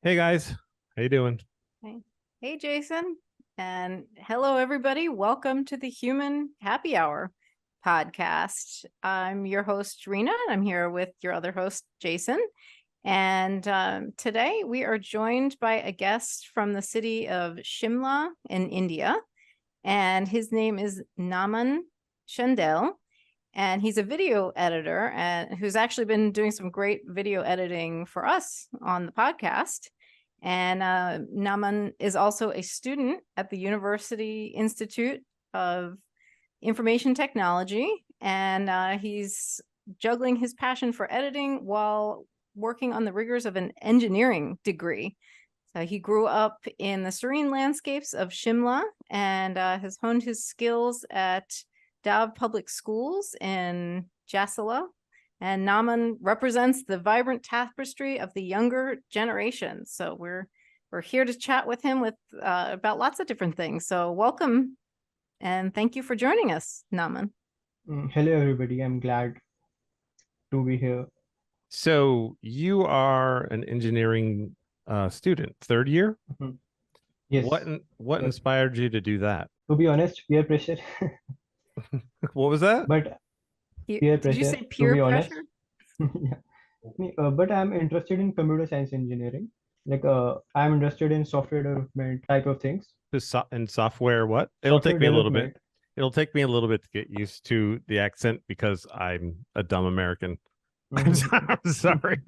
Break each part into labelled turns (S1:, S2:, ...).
S1: Hey guys, how you doing?
S2: Hey, hey, Jayson, and hello, everybody. Welcome to the Human Happy Hour podcast. I'm your host, Rena, and I'm here with your other host, Jayson. And today we are joined by a guest from the city of Shimla in India, and his name is Naman Chandel. And he's a video editor and who's actually been doing some great video editing for us on the podcast. And Naman is also a student at the University Institute of Information Technology. And he's juggling his passion for editing while working on the rigors of an engineering degree. So he grew up in the serene landscapes of Shimla and has honed his skills at Dow Public Schools in Jasala. And Naman represents the vibrant tapestry of the younger generation. So we're here to chat with him about lots of different things. So welcome and thank you for joining us, Naman.
S3: Hello, everybody. I'm glad to be here.
S1: So you are an engineering student, third year?
S3: Mhm. Yes.
S1: What inspired you to do that?
S3: To be honest, peer pressure.
S1: What was that?
S3: But peer
S2: Did you
S3: pressure,
S2: say
S3: to
S2: peer
S3: be honest.
S2: pressure?
S3: Yeah. But I'm interested in computer science engineering. I'm interested in software development type of things.
S1: In software, what? It'll
S3: Software
S1: take me a little bit.
S3: development.
S1: It'll take me a little bit to get used to the accent because I'm a dumb American.
S3: Mhm.
S1: I'm sorry.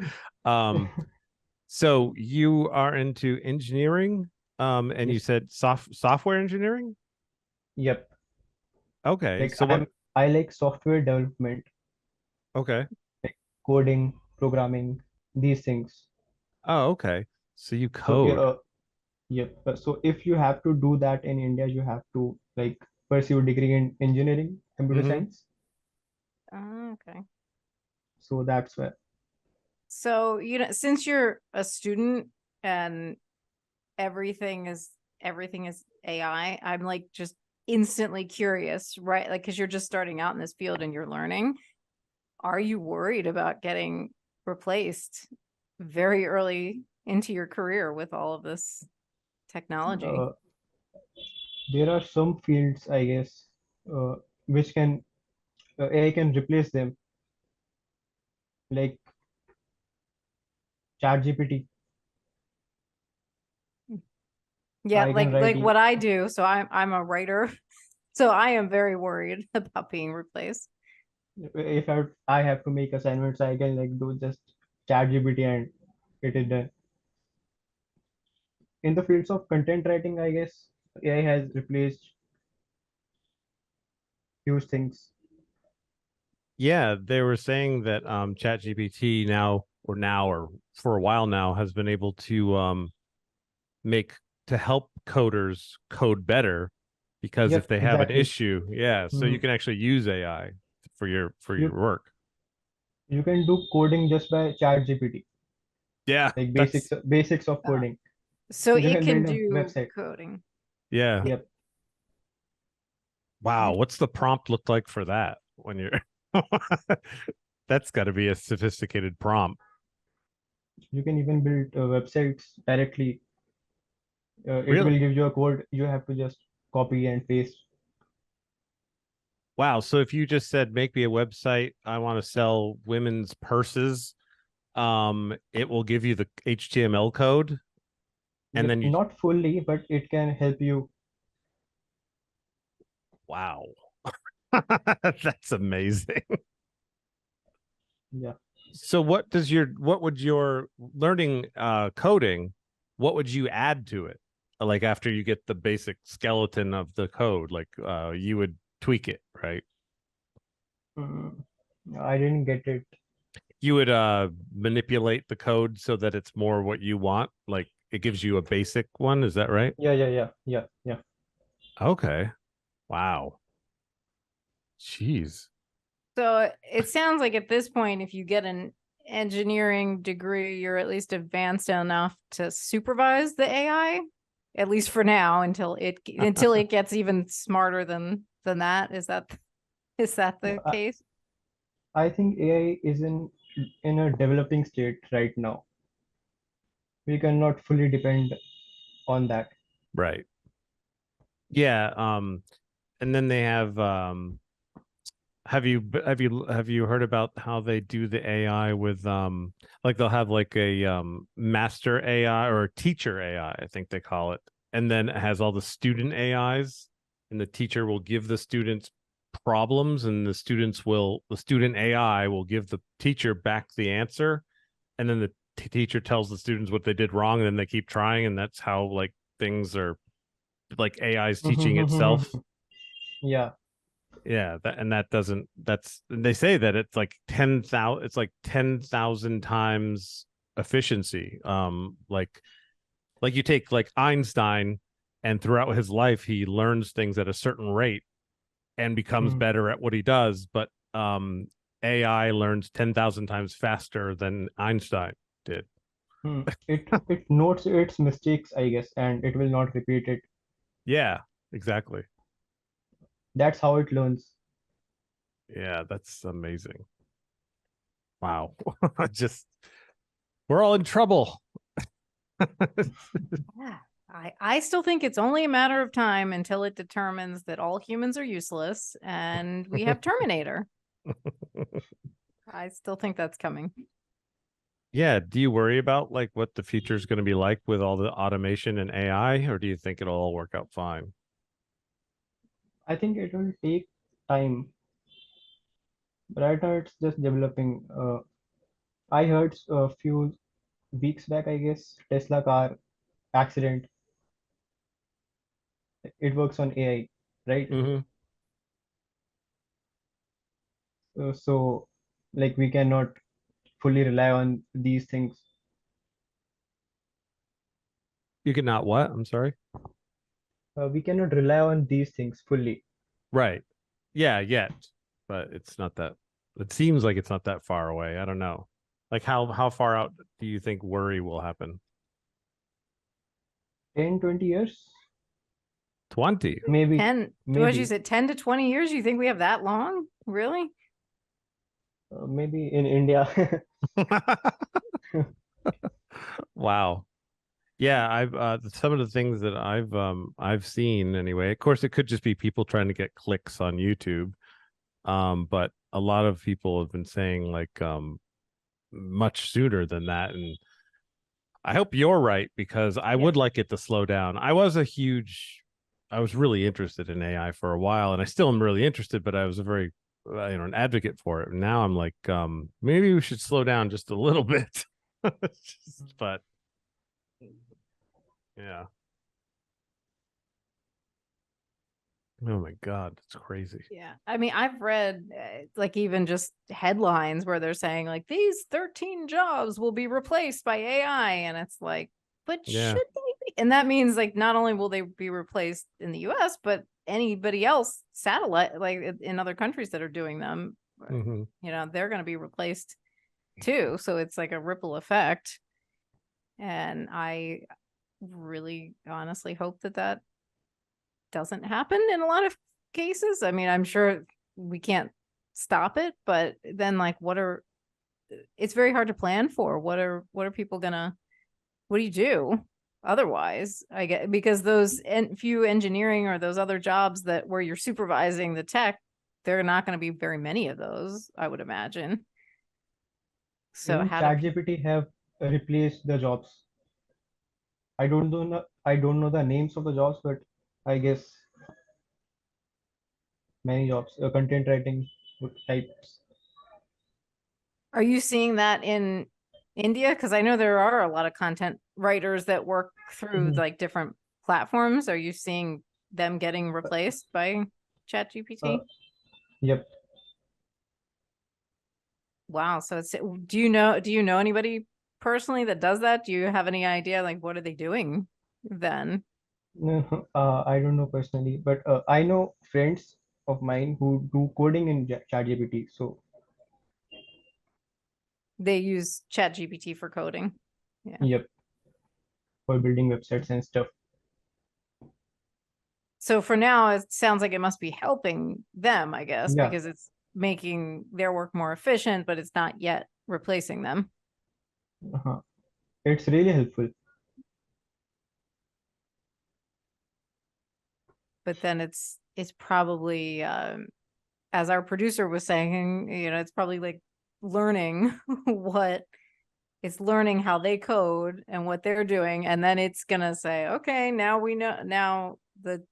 S1: So you are into engineering, and you
S3: Yes.
S1: said software engineering?
S3: Yep.
S1: Okay.
S3: Like
S1: So what?
S3: I like software development,
S1: Okay.
S3: coding, programming, these things.
S1: Oh, okay. So you
S3: So
S1: code.
S3: yep. So if you have to do that in India, you have to pursue a degree in engineering, computer
S1: Mm-hmm.
S3: science.
S2: Oh, okay.
S3: So that's why.
S2: So, since you're a student and everything is AI, I'm like just instantly curious, right? Like, because you're just starting out in this field and you're learning. Are you worried about getting replaced very early into your career with all of this technology?
S3: Uh, there are some fields, I guess, uh, which can AI can replace them, like ChatGPT.
S2: Yeah,
S3: I can
S2: like
S3: write
S2: what I do. So I'm a writer, so I am very worried about being replaced.
S3: if I have to make assignments, I can do just ChatGPT and it is done. In the fields of content writing, I guess AI has replaced huge things.
S1: Yeah, they were saying that ChatGPT now or for a while now has been able to make to help coders code better because if
S3: Yep,
S1: they have an
S3: exactly.
S1: issue, yeah, so you
S3: Mhm.
S1: can actually use AI for your
S3: You
S1: work.
S3: you can do coding just by ChatGPT,
S1: Yeah,
S3: like
S1: that's
S3: basics of coding.
S2: So
S3: You
S2: it
S3: can
S2: can
S3: build a
S2: do
S3: website.
S2: coding.
S1: yeah.
S3: Yep.
S1: Wow,
S2: And
S1: what's the prompt look like for that when you're That's got to be a sophisticated prompt.
S3: You can even build websites directly. It
S1: Really?
S3: will give you a code. You have to just copy and paste.
S1: Wow. So if you just said make me a website, I want to sell women's purses, it will give you the HTML code and
S3: Yep.
S1: then you
S3: Not fully, but it can help you.
S1: wow. That's amazing.
S3: Yeah.
S1: So what would your learning coding, what would you add to it? Like after you get the basic skeleton of the code, like you would tweak it, right?
S3: Mm, I didn't get it.
S1: You would manipulate the code so that it's more what you want, like it gives you a basic one, is that right?
S3: Yeah.
S1: Okay. Wow. Jeez.
S2: so it sounds like at this point, if you get an engineering degree, you're at least advanced enough to supervise the AI, at least for now, until it gets even smarter than that. Is that the
S3: I,
S2: case?
S3: I think AI is in a developing state right now. we cannot fully depend on that.
S1: Right. Yeah. And then they have you heard about how they do the AI with like they'll have like a master AI or a teacher AI, I think they call it. And then it has all the student AIs, and the teacher will give the students problems, and the student AI will give the teacher back the answer, and then the teacher tells the students what they did wrong, and then they keep trying, and that's how like things are like AI is teaching itself.
S3: Yeah.
S1: Yeah, that doesn't that's they say that it's like 10,000 it's like 10,000 times efficiency. Like you take like Einstein, and throughout his life he learns things at a certain rate and becomes
S3: Hmm.
S1: better at what he does, but AI learns 10,000 times faster than Einstein did.
S3: Hmm. It notes its mistakes, I guess, and it will not repeat it.
S1: Yeah, exactly.
S3: That's how it learns.
S1: Yeah, that's amazing. Wow. Just we're all in trouble.
S2: Yeah. I still think it's only a matter of time until it determines that all humans are useless and we have Terminator. I still think that's coming.
S1: Yeah, do you worry about like what the future is going to be like with all the automation and AI, or do you think it'll all work out fine?
S3: I think it will take time. Right now, it's just developing. I heard a few weeks back, I guess, Tesla car accident. It works on AI, right?
S1: Mm-hmm.
S3: So, like, we cannot fully rely on these things.
S1: You could not what? I'm sorry.
S3: We cannot rely on these things fully.
S1: Right. Yeah, yet, but it's not that. It seems like it's not that far away. I don't know. Like how far out do you think worry will happen?
S3: 10, 20 years,
S1: 20.
S3: maybe,
S2: 10, what you
S3: maybe,
S2: said, 10 to 20 years? You think we have that long? Really?
S3: maybe in India.
S1: Wow. Yeah, I've some of the things that I've seen anyway. Of course, it could just be people trying to get clicks on YouTube. But a lot of people have been saying like much sooner than that, and I hope you're right because I
S2: Yeah.
S1: would like it to slow down. I was really interested in AI for a while, and I still am really interested, but I was a very an advocate for it. And now I'm like, maybe we should slow down just a little bit. But yeah. Oh my God, that's crazy.
S2: Yeah. I mean, I've read like even just headlines where they're saying like these 13 jobs will be replaced by AI. And it's like, but
S1: Yeah.
S2: should they be? And that means like not only will they be replaced in the US, but anybody else satellite like in other countries that are doing them,
S1: Hmm.
S2: they're going to be replaced too. So it's like a ripple effect. And I really honestly hope that that doesn't happen in a lot of cases. I mean, I'm sure we can't stop it, but then like it's very hard to plan for. What are people gonna what do you do otherwise? I get because those few engineering or those other jobs that where you're supervising the tech, there are not going to be very many of those, I would imagine. So
S3: Even
S2: how do
S3: ChatGPT have replaced the jobs. I don't know the names of the jobs, but I guess many jobs, content writing types.
S2: Are you seeing that in India? Because I know there are a lot of content writers that work through
S3: Mhm.
S2: like different platforms. Are you seeing them getting replaced by
S3: Uh,
S2: ChatGPT?
S3: yep.
S2: Wow. So do you know anybody personally that does that? Do you have any idea like what are they doing then?
S3: No, I don't know personally, but I know friends of mine who do coding in ChatGPT. So,
S2: They use ChatGPT for coding. Yeah.
S3: yep, for building websites and stuff.
S2: So for now, it sounds like it must be helping them, I guess,
S3: Yeah,
S2: because it's making their work more efficient, but it's not yet replacing them.
S3: uh-huh. It's really helpful.
S2: But then it's probably as our producer was saying, it's probably like learning what it's learning how they code and what they're doing, and then it's gonna say, okay, now we know, now the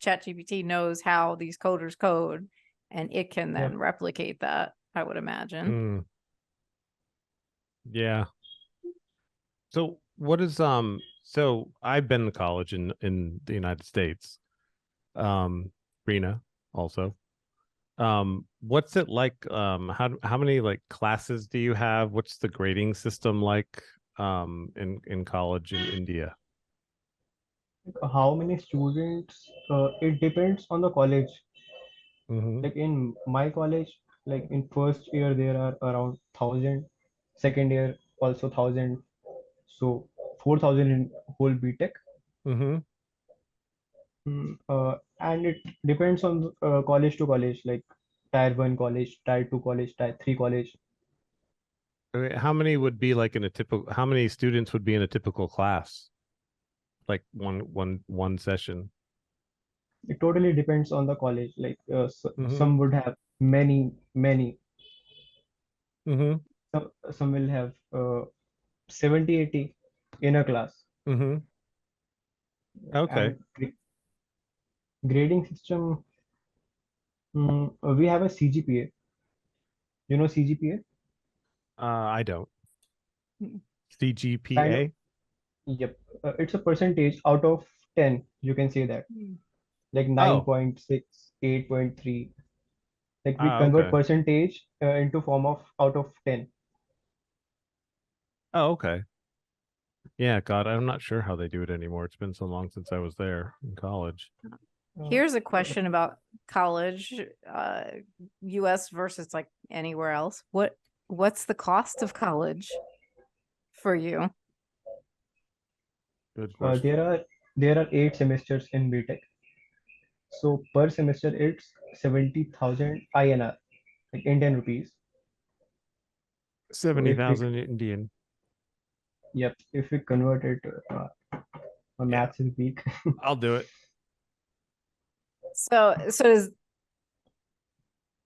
S2: ChatGPT knows how these coders code, and it can then
S3: Yep.
S2: replicate that, I would imagine.
S1: Mm, yeah. So what is so I've been to college in the United States. Rena also. What's it like? How many like classes do you have? What's the grading system like in college in India?
S3: How many students? It depends on the college.
S1: Mm-hmm.
S3: Like in my college, like in first year there are around 1,000, second year also 1,000, so 4,000 in whole BTech.
S1: Mm-hmm.
S3: And it depends on college to college, like tier 1 college, tier 2 college, tier 3 college.
S1: How many would be like in a typical, how many students would be in a typical class? Like one session.
S3: It totally depends on the college. Like
S1: Mm-hmm.
S3: some would have many.
S1: Mm-hmm.
S3: Some will have 70, 80 in a class.
S1: Mm-hmm. Okay.
S3: And grading system, we have a CGPA. You know CGPA?
S1: I don't.
S2: Mm.
S3: Kind of.
S1: CGPA?
S3: Yep. It's a percentage out of 10. You can say that. Like
S1: Oh,
S3: 9.6, 8.3. Like we convert
S1: okay.
S3: percentage into form of out of 10.
S1: Oh, okay. Yeah, God, I'm not sure how they do it anymore. It's been so long since I was there in college.
S3: Uh,
S2: Here's a
S3: uh,
S2: question about college, US versus like anywhere else. What's the cost of college for you?
S1: Good
S3: uh,
S1: question.
S3: there are there are 8 semesters in BTech. So per semester it's 70,000 INR, like Indian rupees. So if we
S1: 70,000 Indian.
S3: yep, if we convert it, my
S1: Yeah,
S3: maths is weak.
S1: I'll do it.
S2: So is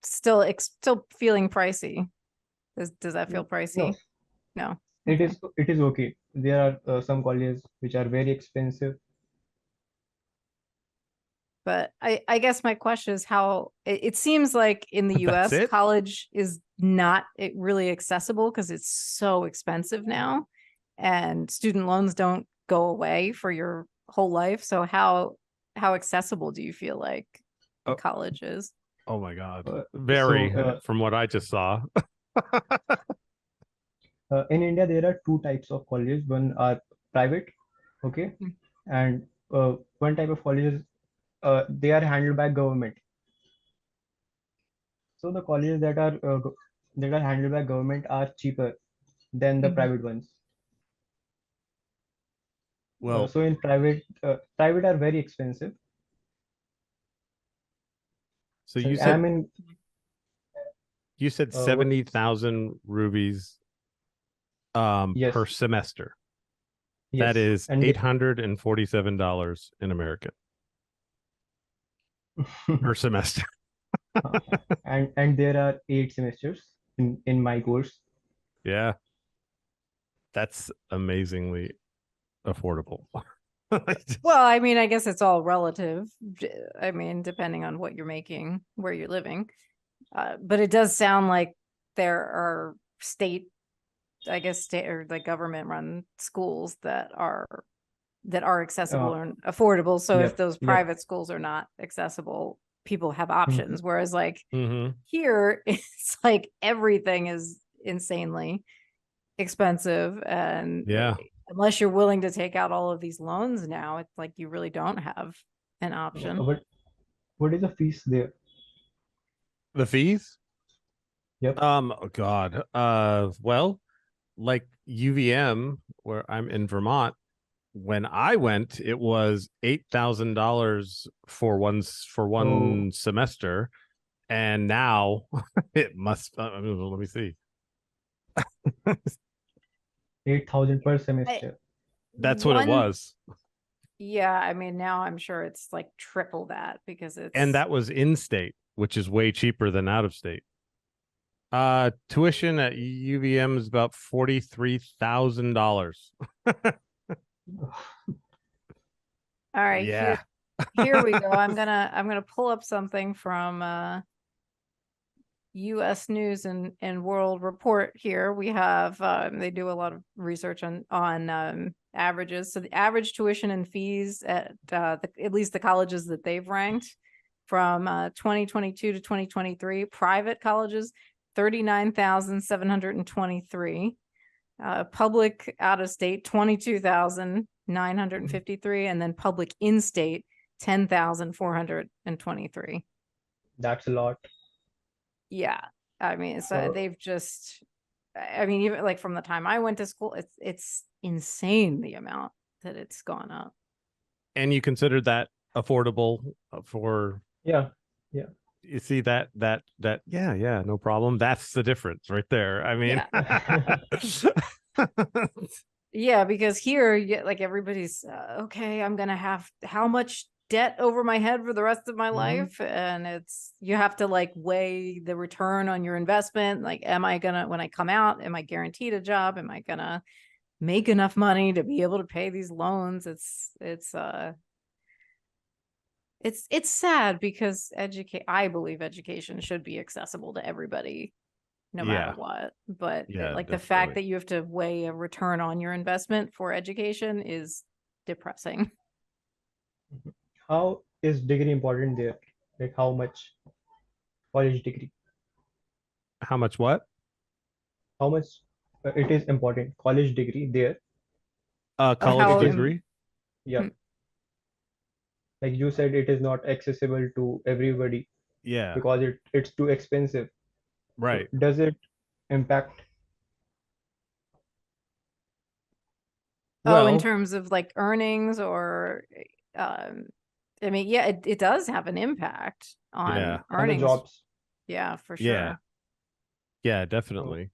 S2: still feeling pricey? Does that feel
S3: No,
S2: pricey? No.
S3: it
S2: Okay.
S3: is okay. There are some colleges which are very expensive.
S2: But I guess my question is how it seems like in the
S1: That's
S2: US,
S1: it?
S2: college is not really accessible because it's so expensive now, and student loans don't go away for your whole life. So how accessible do you feel like
S1: Oh,
S2: college is?
S1: oh my God.
S3: Uh, so
S1: Very, from what I just saw.
S3: in India, there are two types of colleges. One are private, okay,
S2: Mm.
S3: and one type of colleges they are handled by government. So the colleges that are handled by government are cheaper than the
S2: Mhm.
S3: private ones.
S1: Well,
S3: So in private are very expensive.
S1: so
S3: So
S1: you said
S3: I'm in
S1: you said
S3: what?
S1: 70,000 rupees per
S3: Yes,
S1: semester. That
S3: yes,
S1: is
S3: and
S1: $847 in American per semester.
S3: and there are 8 semesters in my course.
S1: Yeah, that's amazingly affordable.
S2: Well, I mean, I guess it's all relative. I mean, depending on what you're making, where you're living. But it does sound like there are I guess state or like government run schools that are accessible
S3: Uh,
S2: and affordable. So if
S3: yep,
S2: those
S3: yep.
S2: private schools are not accessible, people have
S3: Mhm.
S2: options. Whereas like
S1: Mm-hmm.
S2: here, it's like everything is insanely expensive. And
S1: Yeah.
S2: unless you're willing to take out all of these loans now, it's like you really don't have an option.
S3: What is the fees there?
S1: The fees?
S3: Yep.
S1: Oh God. Well, like UVM, where I'm in Vermont, when I went, it was $8,000 for
S3: Oh,
S1: one semester, and now it must. Let me see.
S3: 8,000 per
S2: I,
S3: semester.
S1: That's what it
S2: one,
S1: was.
S2: yeah, I mean, now I'm sure it's like triple that because
S1: And
S2: it's,
S1: that was in state, which is way cheaper than out of state. Tuition at UVM is about $43,000.
S2: all right,
S1: Yeah.
S2: here we go. I'm gonna pull up something from US News and World Report here. We have they do a lot of research on averages. So the average tuition and fees at at least the colleges that they've ranked from 2022 to 2023, private colleges 39,723, public out of state 22,953, and then public in state 10,423.
S3: That's a lot.
S2: Yeah. I mean, so
S3: So
S2: they've just, I mean, even like from the time I went to school, it's insane the amount that it's gone up.
S1: And you consider that affordable for,
S3: yeah, yeah.
S1: you see yeah, no problem. That's the difference right there. I mean,
S2: Yeah. Yeah, because here, like everybody's okay, I'm gonna have how much debt over my head for the rest of my life, and it's you have to like weigh the return on your investment. Like, am I gonna when I come out, am I guaranteed a job? Am I gonna make enough money to be able to pay these loans? It's sad because I believe education should be accessible to everybody no matter
S1: yeah,
S2: what. But
S1: yeah,
S2: like the fact
S1: definitely.
S2: that you have to weigh a return on your investment for education is depressing.
S3: How is degree important there? Like how much college degree?
S1: How much what?
S3: How much it is important college degree there?
S1: College
S3: It
S2: How
S3: is,
S1: degree?
S3: yeah. Like you said, it is not accessible to everybody
S1: Yeah,
S3: because it's too expensive. So
S1: right.
S3: does it impact?
S2: in
S1: Well,
S2: terms of like earnings or um I mean, yeah, it does have an impact
S1: yeah,
S2: on
S3: On the
S2: earnings.
S3: jobs?
S2: Yeah, for
S1: yeah,
S2: sure.
S1: yeah,
S3: Oh,
S1: definitely.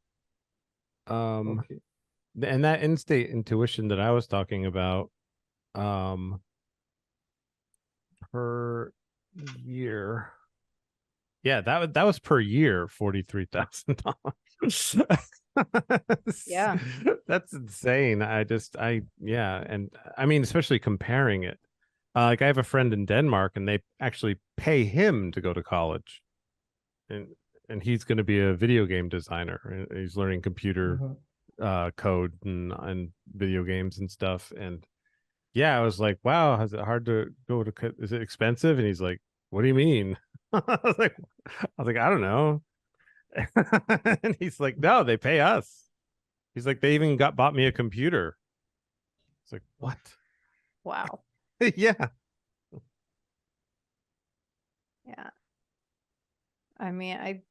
S1: Um,
S3: okay.
S1: and that in-state intuition that I was talking about, um, per year. Yeah, that was per year, $43,000.
S2: Yeah.
S1: That's insane. Yeah, and I mean, especially comparing it. Like I have a friend in Denmark, and they actually pay him to go to college, and he's going to be a video game designer. And he's learning computer
S3: Uh-huh.
S1: code and video games and stuff. And yeah, I was like, wow, is it hard to go to? Is it expensive? And he's like, what do you mean? I was like, I don't know. And he's like, no, they pay us. He's like, they even bought me a computer. It's like, what?
S2: Wow.
S1: Yeah.
S2: Yeah. I mean,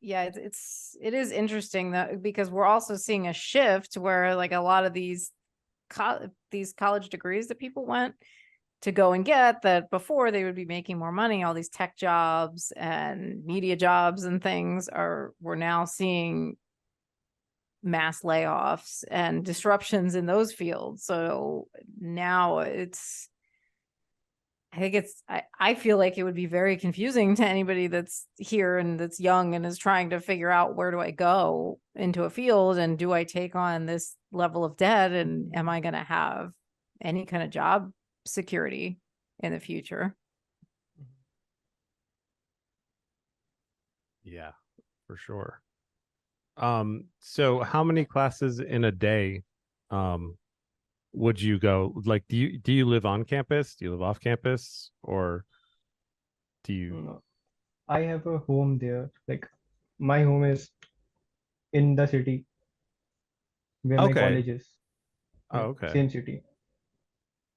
S2: yeah, it is interesting that because we're also seeing a shift where like a lot of these college degrees that people went to go and get, that before they would be making more money, all these tech jobs and media jobs and things we're now seeing mass layoffs and disruptions in those fields. So now I feel like it would be very confusing to anybody that's here and that's young and is trying to figure out, where do I go into a field, and do I take on this level of debt, and am I going to have any kind of job security in the future?
S1: Yeah, for sure. So how many classes in a day would you go? Like, do you live on campus? Do you live off campus? Or do you
S3: No, I have a home there. Like my home is in the city where my
S1: Okay.
S3: college is.
S1: Oh,
S3: Yeah,
S1: okay.
S3: same city.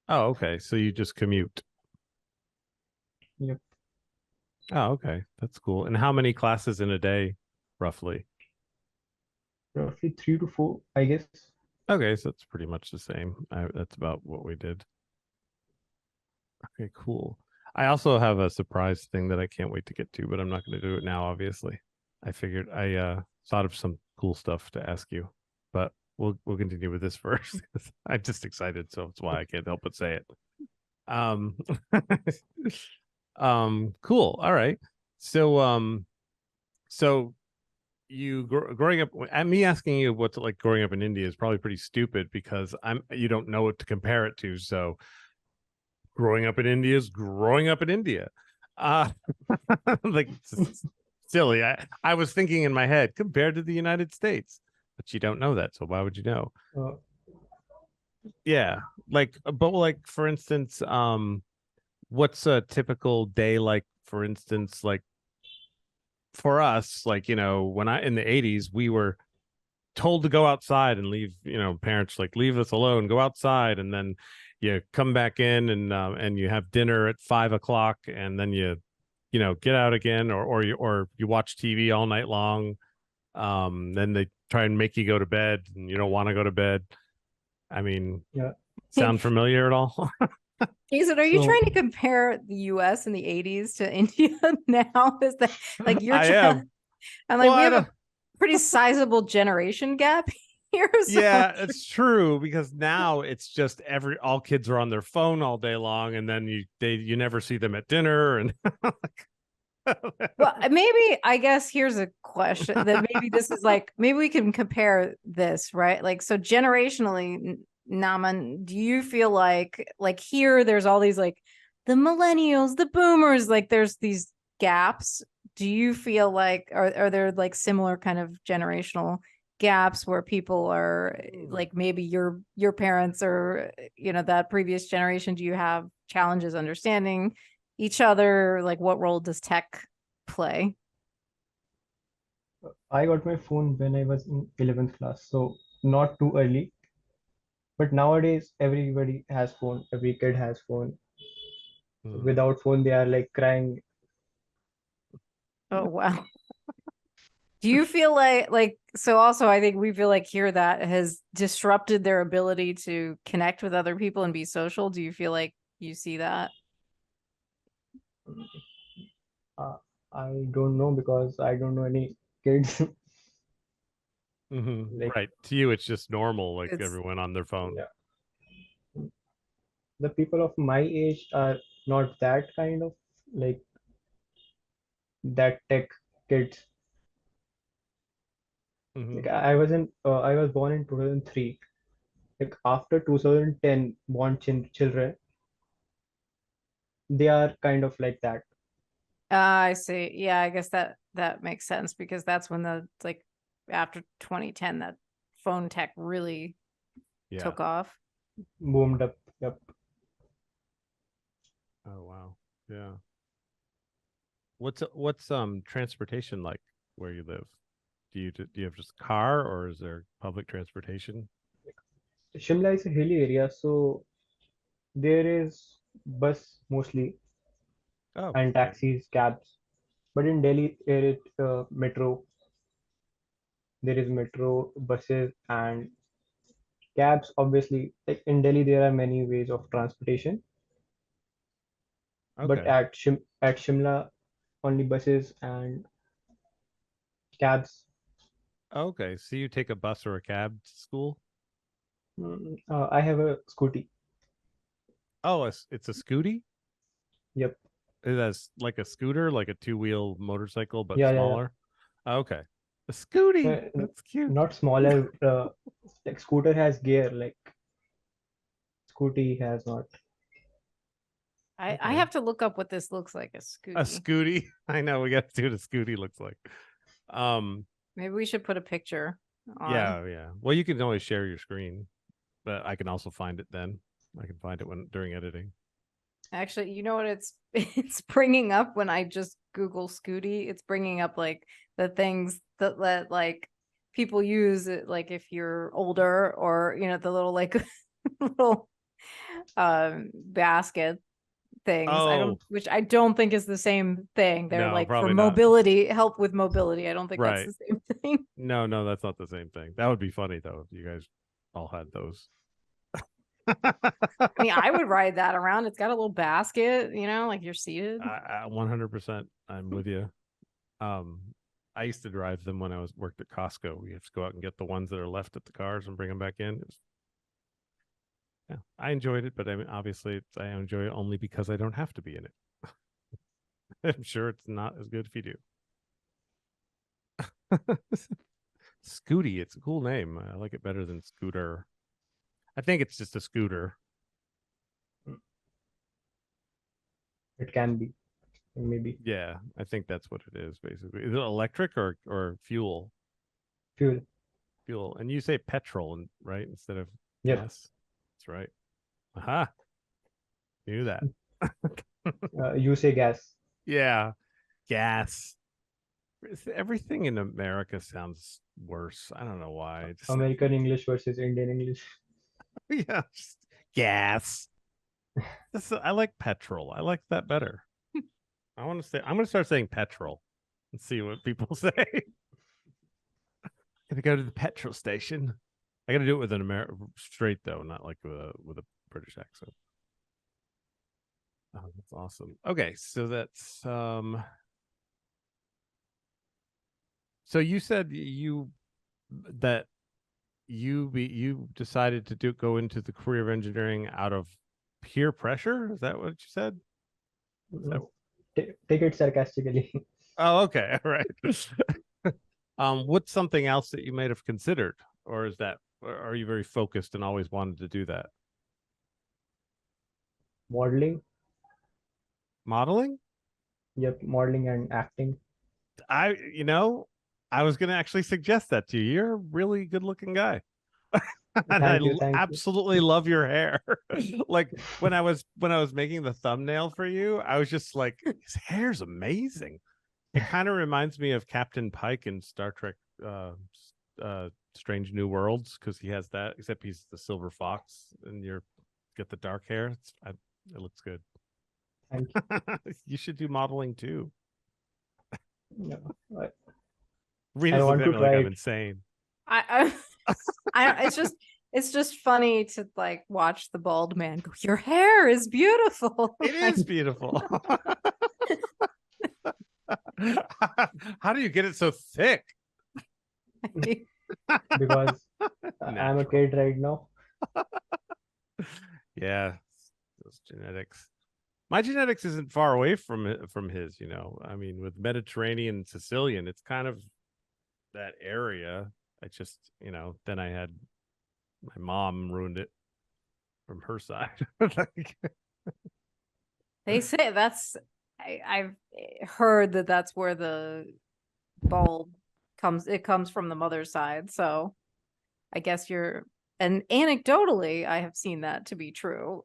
S1: Oh, okay. So you just commute.
S3: Yep.
S1: Oh, okay. That's cool. And how many classes in a day, roughly?
S3: Roughly 3 to 4, I guess.
S1: Okay, so it's pretty much the same. That's about what we did. Okay, cool. I also have a surprise thing that I can't wait to get to, but I'm not going to do it now, obviously. I figured I thought of some cool stuff to ask you, but we'll continue with this first. I'm just excited, so that's why I can't help but say it. Um, cool. All right. So so you growing up, and me asking you what's it like growing up in India is probably pretty stupid because you don't know what to compare it to. So growing up in India is growing up in India. Uh, like silly. I was thinking in my head compared to the United States, but you don't know that, so why would you know?
S3: Uh,
S1: Yeah, like, but like for instance, what's a typical day like? For instance, like for us, like when I in the '80s, we were told to go outside and leave. Parents like leave us alone, go outside, and then you come back in and you have dinner at 5 o'clock, and then you get out again, or you watch TV all night long. Then they try and make you go to bed, and you don't want to go to bed. I mean,
S3: yeah.
S1: sound familiar at all?
S2: Jason, are you
S3: So
S2: trying to compare the US in the 80s to India now? Is that like your
S1: I
S2: child?
S1: am.
S2: I'm
S1: Well,
S2: like, we
S1: I
S2: have
S1: don't.
S2: a pretty sizable generation gap here. So
S1: Yeah, it's true because now it's just all kids are on their phone all day long, and then you never see them at dinner, and
S2: well, maybe I guess here's a question that maybe this is like maybe we can compare this, right? Like so generationally, Naman, do you feel like here there's all these like the millennials, the boomers, like there's these gaps. Do you feel like are there like similar kind of generational gaps where people are like maybe your parents or that previous generation? Do you have challenges understanding each other? Like what role does tech play?
S3: I got my phone when I was in 11th class, so not too early. But nowadays, everybody has phone. Every kid has phone.
S1: Hmm.
S3: Without phone, they are like crying.
S2: Oh wow. Do you feel like so also I think we feel like here that has disrupted their ability to connect with other people and be social. Do you feel like you see that?
S3: Uh, I don't know because I don't know any kids. Like,
S1: Right. To you, it's just normal, like
S2: It's
S1: everyone on their phone.
S3: yeah, the people of my age are not that kind of like that tech kids.
S1: Hmm.
S3: Like I was born in 2003. Like after 2010, born children, they are kind of like that.
S2: I see. Yeah, I guess that makes sense because that's when the like after 2010 that phone tech really
S1: Yeah.
S2: took off.
S3: Boomed up. Yep.
S1: Oh wow. Yeah. What's transportation like where you live? Do you have just a car, or is there public transportation?
S3: Shimla is a hilly area, so there is bus mostly
S1: Oh,
S3: and
S1: great.
S3: taxis, cabs. But in Delhi, there is metro, buses, and cabs. Obviously, like in Delhi, there are many ways of transportation. But
S1: Okay.
S3: at Shimla, only buses and cabs.
S1: Okay. So you take a bus or a cab to school?
S3: I have a scooty.
S1: Oh, it's a scooty?
S3: Yep.
S1: That's like a scooter, like a two-wheel motorcycle, but
S3: Yeah, yeah, yeah.
S1: smaller. Okay. A scooty. That's cute.
S3: Not smaller. Like scooter has gear, like scooty has not.
S2: I
S1: Okay.
S2: have to look up what this looks like, a
S1: A
S2: scooty.
S1: scooty. I know we got to see what a scooty looks like. Um,
S2: Maybe we should put a picture on.
S1: yeah, yeah. Well, you can always share your screen, but I can also find it then. I can find it when during editing.
S2: Actually, you know what it's bringing up when I just Google Scooty? It's bringing up like the things that like people use it, like if you're older or the little like little basket things.
S1: Oh,
S2: Which I don't think is the same thing. They're
S1: no,
S2: like for
S1: probably not.
S2: mobility, help with mobility. I don't think that's
S1: Right.
S2: the same thing.
S1: No, no, that's not the same thing. That would be funny though if you guys all had those.
S2: I mean, I would ride that around. It's got a little basket, like you're seated.
S1: 100%. I'm with you. Um, I used to drive them when I worked at Costco. We have to go out and get the ones that are left at the cars and bring them back in. Yeah, I enjoyed it, but I mean, obviously, I enjoy it only because I don't have to be in it. I'm sure it's not as good if you do. Scooty, it's a cool name. I like it better than Scooter. I think it's just a scooter.
S3: It can be, maybe
S1: Yeah, I think that's what it is basically. Is it electric or fuel?
S3: fuel.
S1: Fuel. And you say petrol, right, instead of
S3: Yep.
S1: gas. That's right. Aha. Knew that.
S3: You say gas.
S1: Yeah. Gas. Everything in America sounds worse. I don't know why. Just,
S3: American English versus Indian English.
S1: yeah, just gas. I like petrol. I like that better. I'm gonna start saying petrol and see what people say. Gonna go to the petrol station. I gotta do it with an straight though, not like with a British accent. Oh, that's awesome. Okay, so that's so you said that you decided to go into the career of engineering out of peer pressure. Is that what you said?
S3: Take it sarcastically.
S1: Oh, okay. All right. What's something else that you might have considered, or are you very focused and always wanted to do that?
S3: Modeling.
S1: Modeling?
S3: Yep, modeling and acting.
S1: I was going to actually suggest that to you. You're a really good looking guy. And
S3: Thank you.
S1: absolutely love your hair. Like when I was making the thumbnail for you, I was just like, his hair's amazing. It kind of reminds me of Captain Pike in Star Trek Strange New Worlds, because he has that, except he's the silver fox and you're got the dark hair. It looks good.
S3: Thank
S1: you. You should do modeling too.
S3: you. No,
S1: Rena's looking at me like I'm insane.
S2: I it's just funny to like watch the bald man go, your hair is beautiful.
S1: It is beautiful. How do you get it so thick?
S3: Because I'm a kid right now.
S1: Yeah, those genetics. My genetics isn't far away from his, I mean, with Mediterranean and Sicilian, it's kind of that area. I just, then I had my mom ruined it from her side.
S2: They say I've heard that's where the bald comes from the mother's side. So I guess and anecdotally, I have seen that to be true.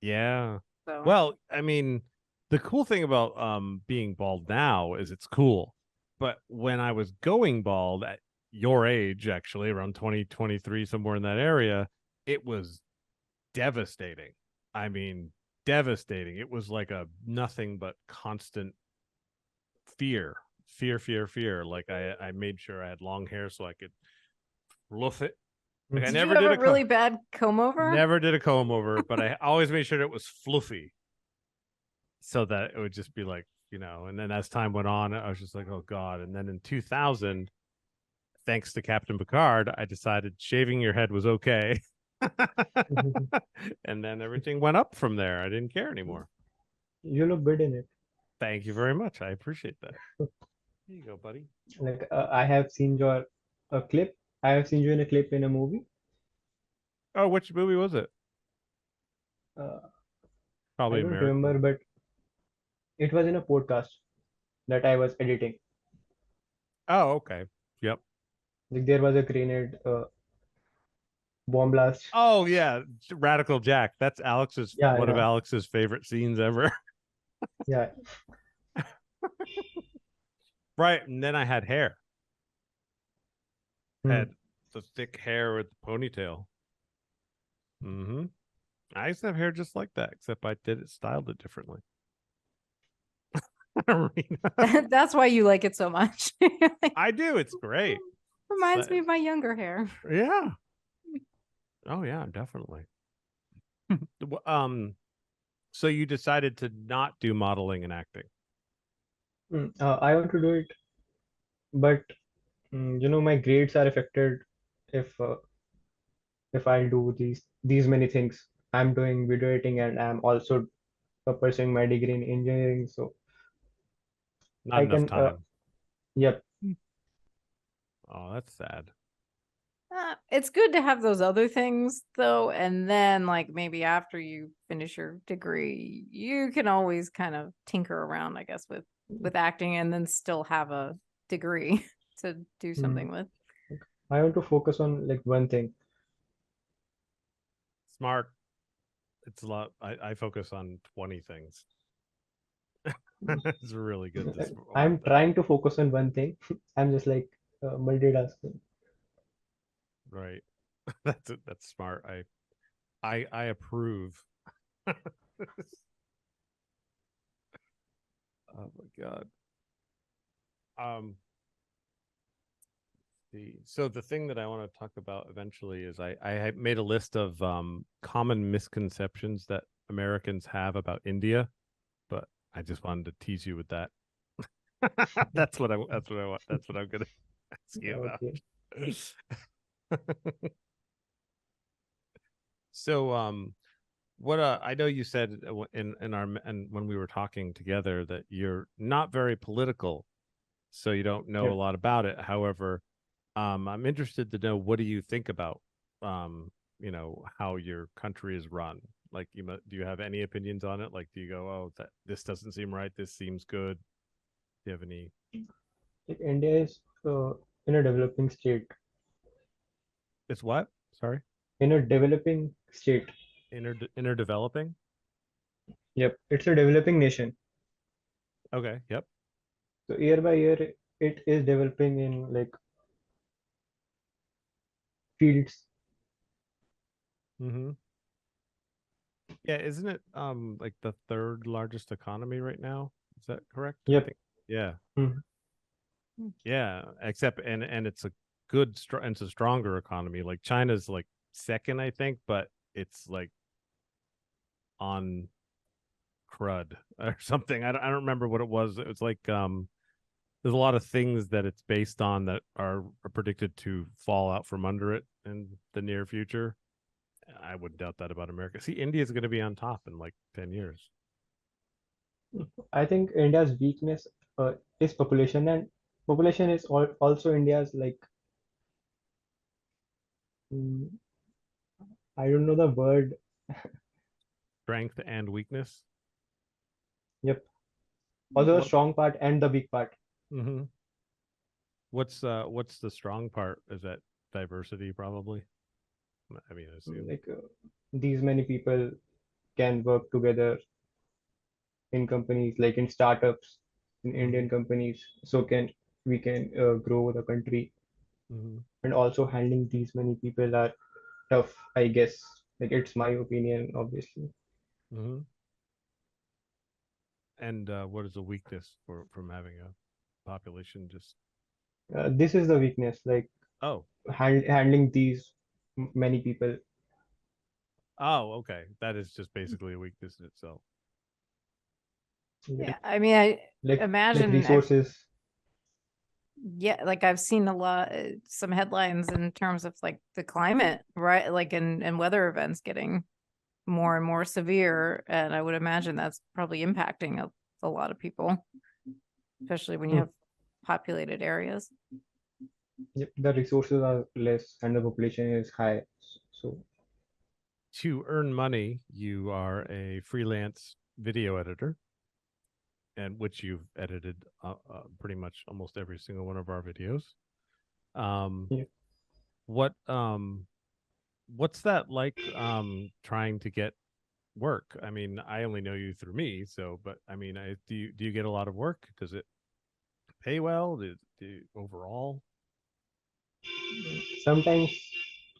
S1: Yeah.
S2: So.
S1: Well, I mean, the cool thing about being bald now is it's cool. But when I was going bald at your age, actually around 2023, somewhere in that area, it was devastating. I mean, devastating. It was like a nothing but constant fear. Like I made sure I had long hair so I could fluff it. Like
S2: did you have a really bad comb over?
S1: Never did a comb over, but I always made sure it was fluffy, so that it would just be like, And then as time went on, I was just like, oh god. And then in 2000, thanks to Captain Picard, I decided shaving your head was okay. And then everything went up from there. I didn't care anymore.
S3: You look good in it.
S1: Thank you very much. I appreciate that. Here you go, buddy.
S3: Like I have seen a clip. I have seen you in a clip in a movie.
S1: Oh, which movie was it? Probably
S3: I don't
S1: American.
S3: remember, but it was in a podcast that I was editing.
S1: Oh, okay. Yep.
S3: Like there was a grenade bomb blast.
S1: Oh yeah, Radical Jack. That's one of
S3: Yeah.
S1: Alex's favorite scenes ever.
S3: Yeah.
S1: Right, and then I had hair. Had the thick hair with the ponytail. Mm-hmm. I used to have hair just like that, except I styled it differently.
S2: That's why you like it so much.
S1: I do. It's great.
S2: Reminds me of my younger hair.
S1: Yeah. Oh yeah, definitely. So you decided to not do modeling and acting.
S3: I want to do it but my grades are affected if I'll do these many things. I'm doing video editing and I'm also pursuing my degree in engineering. So
S1: Not
S3: I
S1: enough
S3: can,
S1: time.
S3: yep.
S1: Oh, that's sad.
S2: It's good to have those other things though, and then like maybe after you finish your degree, you can always kind of tinker around, I guess, with acting and then still have a degree to do
S3: mm,
S2: something with.
S3: I want to focus on like one thing.
S1: Smart. It's a lot. I focus on 20 things. It's really good this one
S3: I'm
S1: thing.
S3: trying to focus on one thing. I'm just like multitasking.
S1: Right. That's it. That's smart. I approve. Oh my god. Um so the thing that I want to talk about eventually is I made a list of common misconceptions that Americans have about India, but I just wanted to tease you with that. That's what I want. That's what I'm gonna ask you about.
S3: Okay.
S1: So what I know you said in our and when we were talking together that you're not very political, so you don't know a
S3: Yep.
S1: lot about it. However, I'm interested to know, what do you think about how your country is run? Like, do you have any opinions on it? Like, do you go, oh, that this doesn't seem right, this seems good? Do you have any?
S3: Like India is in a developing state.
S1: It's what? Sorry,
S3: In a developing state.
S1: inner developing.
S3: Yep. It's a developing nation.
S1: Okay, yep.
S3: So year by year, it is developing in like fields.
S1: Mm-hmm. Yeah, isn't it like the third largest economy right now? Is that correct? I
S3: Yep.
S1: think. Yeah.
S3: Mhm.
S1: Yeah, except and it's a it's a stronger economy. Like China's like second, I think, but it's like on crud or something. I don't remember what it was. It was like there's a lot of things that it's based on that are predicted to fall out from under it in the near future. I would doubt that about America. See, India's going to be on top in like 10 years.
S3: I think India's weakness is population, and population is also India's like mm, I don't know the word.
S1: Strength and weakness.
S3: Yep. Also the
S1: What?
S3: strong part and the weak part.
S1: Mm-hmm. What's the strong part? Is that diversity probably? I mean, I assume.
S3: Like these many people can work together in companies, like in startups, in
S1: Mm-hmm.
S3: Indian companies. So can we can grow the country,
S1: Mm-hmm.
S3: and also handling these many people are tough, I guess. Like it's my opinion, obviously.
S1: Mm-hmm. And what is the weakness for from having a population just?
S3: This is the weakness, like
S1: Oh,
S3: handling these many people.
S1: oh, okay. That is just basically a weakness in itself.
S3: Like
S2: Yeah, I mean, I
S3: like
S2: imagine
S3: resources.
S2: yeah, like I've seen a lot, some headlines in terms of like the climate, right? Like and weather events getting more and more severe, and I would imagine that's probably impacting a lot of people, especially when you
S3: Hmm.
S2: have populated areas.
S3: Yep, the resources are less and the population is high. So
S1: To earn money, you are a freelance video editor, and which you've edited pretty much almost every single one of our videos. Um,
S3: yeah.
S1: what what's that like? Trying to get work. I mean, I only know you through me, so but I mean, do you get a lot of work? Does it pay well? Do overall?
S3: Sometimes,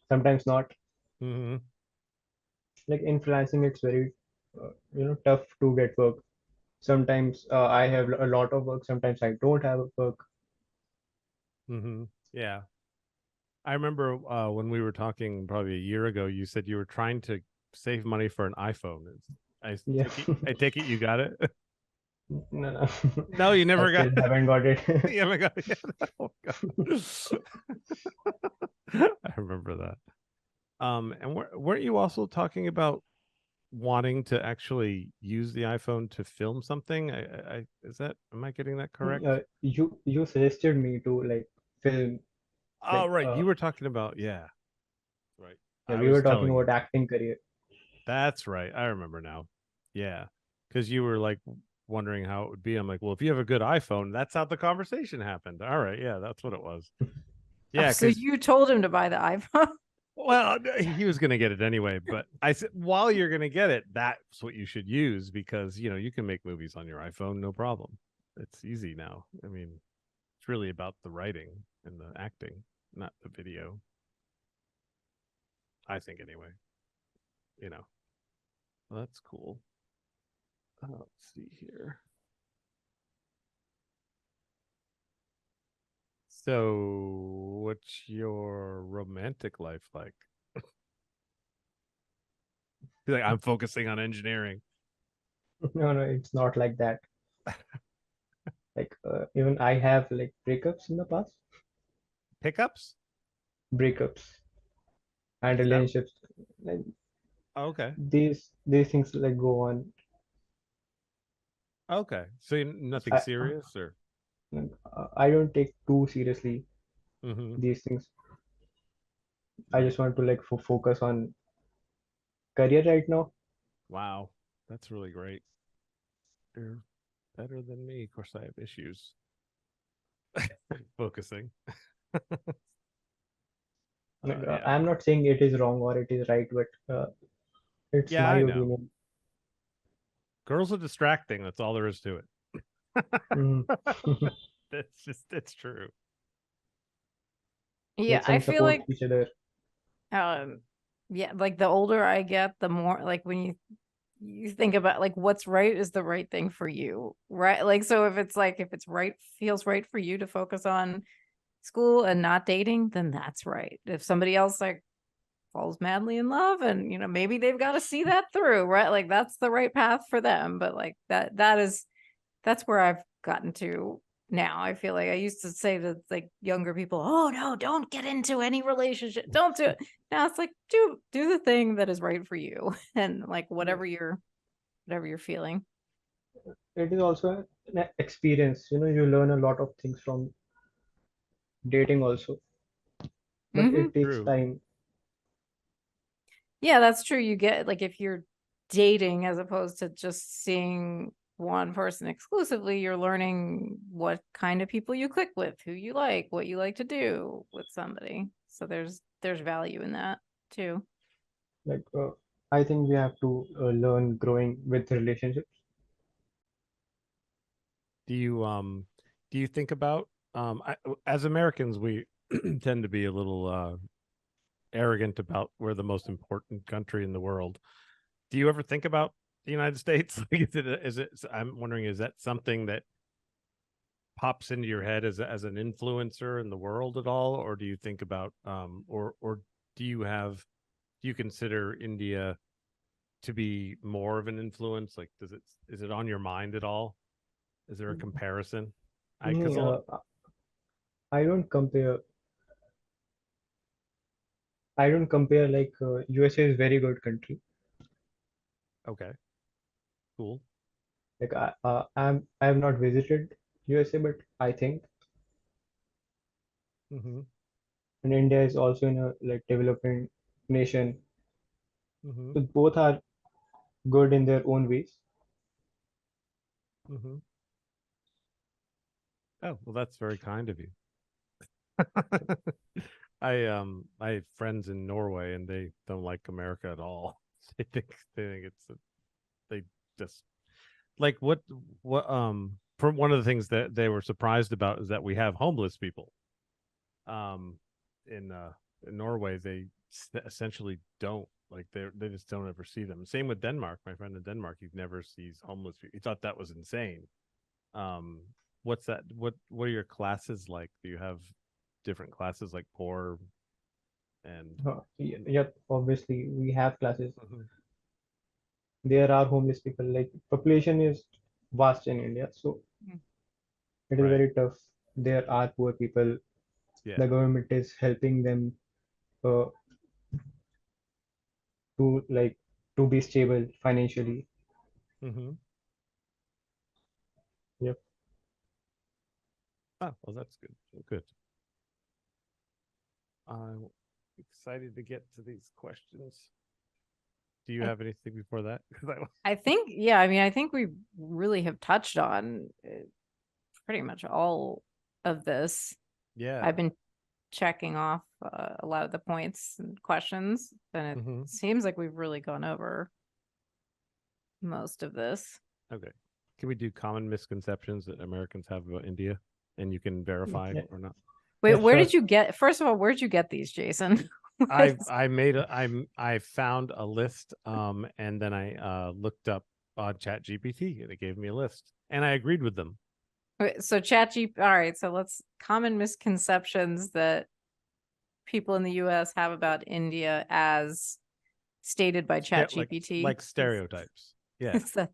S3: sometimes not.
S1: Mm-hmm.
S3: Like in freelancing, it's very tough to get work. Sometimes I have a lot of work. Sometimes I don't have work.
S1: Mm-hmm. Yeah. I remember when we were talking probably a year ago, you said you were trying to save money for an iPhone.
S3: Yeah.
S1: I take it you got it.
S3: No, no.
S1: No, you
S3: I
S1: never got
S3: still haven't got it.
S1: you haven't got it yet. Oh god. I remember that. And weren't you also talking about wanting to actually use the iPhone to film something? Am I getting that correct?
S3: You suggested me to like film,
S1: Oh,
S3: like
S1: right. You were talking about, yeah, right.
S3: yeah,
S1: I
S3: we were
S1: was
S3: talking
S1: telling
S3: about
S1: you.
S3: acting career.
S1: That's right. I remember now. Yeah. Because you were like wondering how it would be. I'm like, well, if you have a good iPhone, that's how the conversation happened. All right. Yeah, that's what it was.
S2: Oh,
S1: Yeah.
S2: so
S1: Because,
S2: you told him to buy the iPhone?
S1: well, he was going to get it anyway. But I said, while you're going to get it, that's what you should use because, you can make movies on your iPhone, no problem. It's easy now. I mean, it's really about the writing and the acting, not the video. I think anyway. You know, well, that's cool. Let's see here. So, what's your romantic life like? Like, I'm focusing on engineering.
S3: No, no, it's not like that. Like even I have like breakups in the past,
S1: Pickups?
S3: breakups and
S1: Is that
S3: relationships. Like
S1: okay?
S3: these things like go on.
S1: Okay, so nothing
S3: I
S1: serious, or
S3: I don't take too seriously
S1: mm-hmm.
S3: these things. I
S1: Right?
S3: just want to like focus on career right now.
S1: Wow, that's really great. You're better than me. Of course, I have issues focusing.
S3: Like,
S1: Yeah,
S3: I'm not saying it is wrong or it is right, but it's
S1: yeah,
S3: my
S1: I know.
S3: opinion.
S1: Girls are distracting. That's all there is to it.
S3: Mhm.
S1: It's true.
S2: Yeah,
S3: Let
S2: I
S3: some
S2: feel
S3: support
S2: like
S3: each other.
S2: um yeah, like the older I get, the more like when you think about like what's right is the right thing for you, right? Like so if it's right feels right for you to focus on school and not dating, then that's right. If somebody else like falls madly in love and maybe they've got to see that through, right? Like that's the right path for them, but like that's where I've gotten to now. I feel like I used to say to like younger people, "Oh no, don't get into any relationship. Don't do it." Now it's like do the thing that is right for you and like whatever you're feeling.
S3: It is also an experience. You learn a lot of things from dating also, but
S2: Hmm.
S3: it takes
S1: True.
S3: time.
S2: Yeah, that's true. You get like if you're dating as opposed to just seeing one person exclusively, you're learning what kind of people you click with, who you like, what you like to do with somebody. So there's value in that too.
S3: Like I think we have to learn growing with relationships.
S1: Do you do you think about as Americans we tend to be a little arrogant about we're the most important country in the world. Do you ever think about the United States? Like, I'm wondering, is that something that pops into your head as an influencer in the world at all, or do you think about or do you have do you consider India to be more of an influence? Like, is it on your mind at all? Is there a comparison? I because
S3: Me, I don't compare. I don't compare like USA is very good country.
S1: okay, cool.
S3: Like I have not visited USA, but I think,
S1: Mm-hmm.
S3: and India is also in a like developing nation.
S1: Mm-hmm.
S3: So both are good in their own ways.
S1: Mm-hmm. Oh, well, that's very kind of you. I have friends in Norway and they don't like America at all. They think they just like for one of the things that they were surprised about is that we have homeless people. Um in Norway they essentially don't like they just don't ever see them. Same with Denmark. My friend in Denmark, he never sees homeless people. He thought that was insane. Um what's that what are your classes like? Do you have different classes like poor and
S3: Yeah, obviously we have classes.
S1: mhm.
S3: There are homeless people. Like population is vast in India. So
S2: Mm.
S3: it is
S1: Right.
S3: very tough. There are poor people.
S1: Yeah.
S3: The government is helping them uh, to like to be stable financially.
S1: Mm-hmm.
S3: Yep.
S1: Oh, well, that's good. Good. I'm excited to get to these questions. Do you
S2: I,
S1: have anything before that? 'Cause
S2: I think, yeah, I mean, I think we really have touched on pretty much all of this.
S1: yeah.
S2: I've been checking off a lot of the points and questions, and it
S1: Mm-hmm.
S2: seems like we've really gone over most of this.
S1: Okay. Can we do common misconceptions that Americans have about India, and you can verify
S3: Yeah,
S1: or not?
S2: Wait,
S3: yeah,
S2: where
S3: sure.
S2: did you get, first of all, where'd you get these, Jason?
S1: I found a list, and then I looked up on Chat GPT, and it gave me a list, and I agreed with them.
S2: Wait, so ChatGPT, all right, so let's common misconceptions that people in the US have about India as stated by ChatGPT.
S1: Like stereotypes. Yeah.
S2: Is that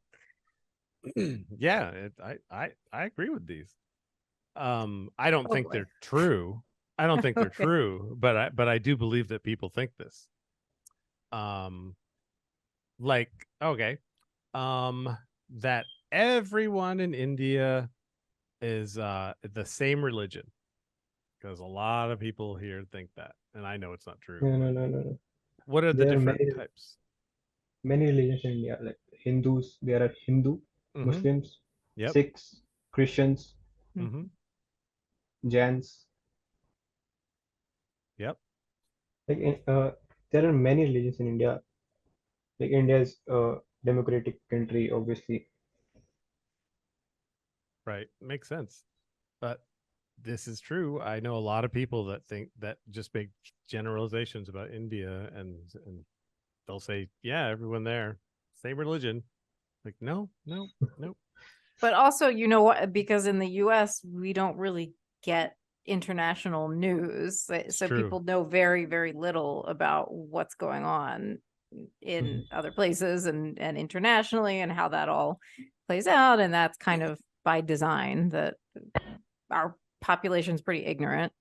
S1: Yeah, I agree with these. I don't
S2: oh
S1: think
S2: boy.
S1: they're true. I don't think they're
S2: Okay.
S1: true, but I do believe that people think this. Um, like okay, that everyone in India is the same religion, because a lot of people here think that, and I know it's not true.
S3: No, no,
S1: But
S3: no, no, no.
S1: what are the
S3: There are
S1: different types?
S3: many religions in India, like Hindus. There are Hindu,
S1: Mm-hmm.
S3: Muslims,
S1: Yep.
S3: Sikhs, Christians,
S1: Mm-hmm.
S3: Jains.
S1: Yep.
S3: Like there are many religions in India. Like India is a democratic country, obviously.
S1: Right. Makes sense. But this is true. I know a lot of people that think that just make generalizations about India, and they'll say, yeah, everyone there, same religion. Like, no, no, no.
S2: But also, you know what? Because in the US, we don't really get international news.
S1: It's
S2: So
S1: true.
S2: people know very, very little about what's going on in
S3: Mhm.
S2: other places and internationally and how that all plays out. And that's kind of by design that our population is pretty ignorant,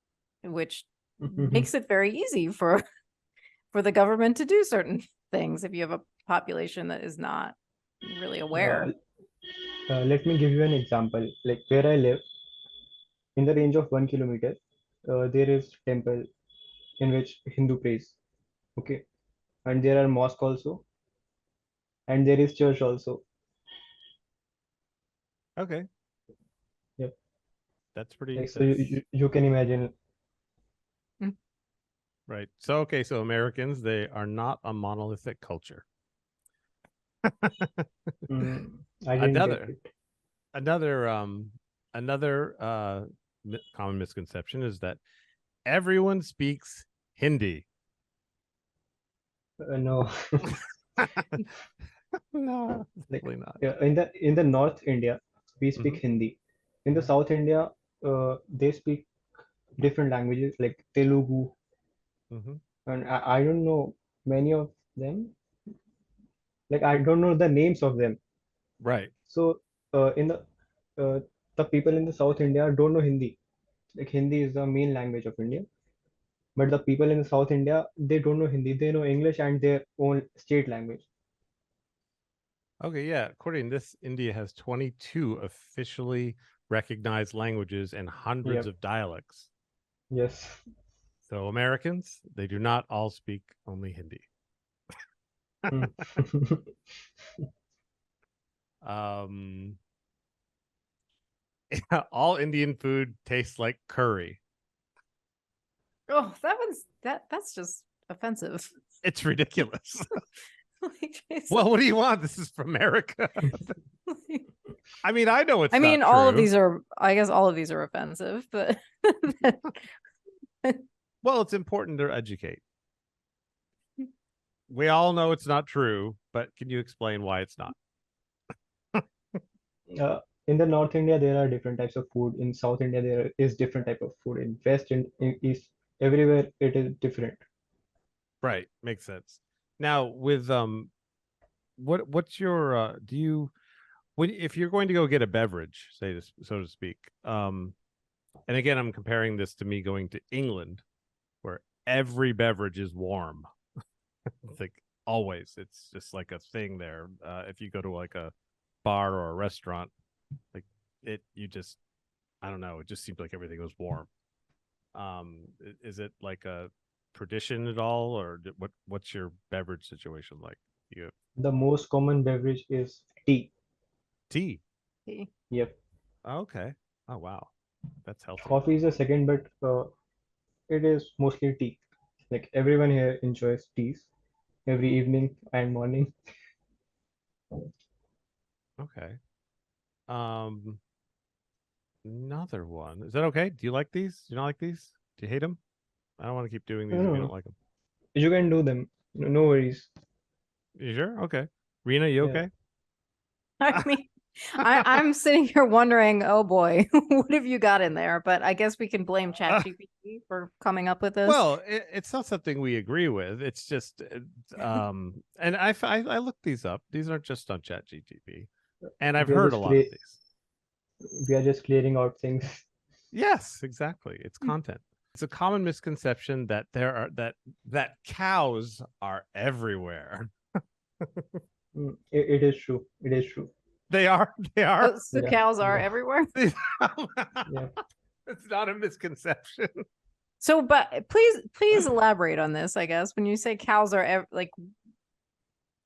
S2: which
S3: Mhm.
S2: makes it very easy for the government to do certain things if you have a population that is not really
S3: Uh,
S2: aware.
S3: Let me give you an example. Like where I live, in the range of 1 kilometer, there is temple in which Hindu prays. Okay, and there are mosque also, and there is church also.
S1: Okay.
S3: Yep.
S1: That's pretty,
S3: Like so,
S1: that's
S3: you can imagine.
S2: Mm.
S1: right. So, okay. So, Americans, they are not a monolithic culture.
S3: I didn't get
S1: another,
S3: it.
S1: another, another, common misconception is that everyone speaks Hindi.
S3: No,
S1: No,
S3: like
S1: definitely not.
S3: in the North India, we speak
S1: Mm-hmm.
S3: Hindi. In the
S1: Mm-hmm.
S3: South India, they speak different languages like Telugu,
S1: Mm-hmm.
S3: and I don't know many of them. Like I don't know the names of them.
S1: Right.
S3: So in the people in the South India don't know Hindi. Like Hindi is the main language of India. But the people in the South India, they don't know Hindi. They know English and their own state language.
S1: Okay. Yeah. According to this, India has 22 officially recognized languages and hundreds
S3: Yep.
S1: of dialects.
S3: Yes.
S1: So, Americans, they do not all speak only Hindi.
S3: Mm.
S1: Um, all Indian food tastes like curry.
S2: Oh, that's just offensive.
S1: It's ridiculous.
S2: Like,
S1: Well, what do you want? This is from America. I mean, I know it's
S2: I mean,
S1: not
S2: all of
S1: true.
S2: these are, I guess all of these are offensive, but
S1: Well, it's important to educate. We all know it's not true, but can you explain why it's not?
S3: In the North India, there are different types of food. In South India, there is different type of food. In West and in East, everywhere it is different.
S1: Right, makes sense. Now, with what's your do you if you're going to go get a beverage, so to speak, and again, I'm comparing this to me going to England, where every beverage is warm. It's like always, it's just like a thing there. If you go to like a bar or a restaurant, like you just, I don't know, it just seems like everything was warm. Is it like a tradition at all, or what's your beverage situation like? You
S3: The most common beverage is tea.
S1: tea?
S2: See.
S3: Yep.
S1: Oh, okay. Oh wow, that's healthy.
S3: Coffee is a second, but it is mostly tea. Like everyone here enjoys teas every evening and morning.
S1: Okay. Um, Another one. Is that okay? Do you like these? Do you not like these? Do you hate them? I don't want to keep doing
S3: No,
S1: these if you
S3: no,
S1: don't like them.
S3: you can do them. No worries.
S1: You sure? Okay. Rena, you
S3: Yeah.
S1: okay?
S2: I mean, I'm sitting here wondering, oh boy, what have you got in there? But I guess we can blame ChatGPT for coming up with this.
S1: Well, it's not something we agree with. It's just, and I looked these up. These aren't just on ChatGPT, and I've
S3: We are
S1: heard a
S3: just
S1: lot of these.
S3: clearing out things.
S1: Yes, exactly. It's content. It's a common misconception that that cows are everywhere.
S3: It is true. It is true.
S1: They are. They are.
S2: Oh, so
S3: Yeah.
S2: cows are
S3: Yeah.
S2: everywhere.
S3: Yeah.
S1: It's not a misconception.
S2: So, but please elaborate on this. I guess when you say cows are like,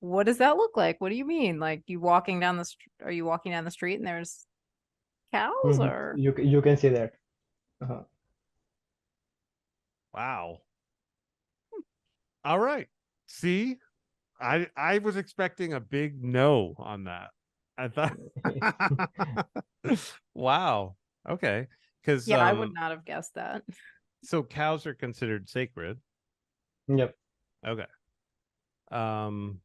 S2: what does that look like? What do you mean? Like you walking down the are you walking down the street and there's cows or
S3: You can say that. Uh-huh.
S1: Wow. All right. See, I was expecting a big no on that. I thought, wow. Okay. Because
S2: yeah, I would not have guessed that.
S1: so cows are considered sacred.
S3: Yep.
S1: Okay. Um,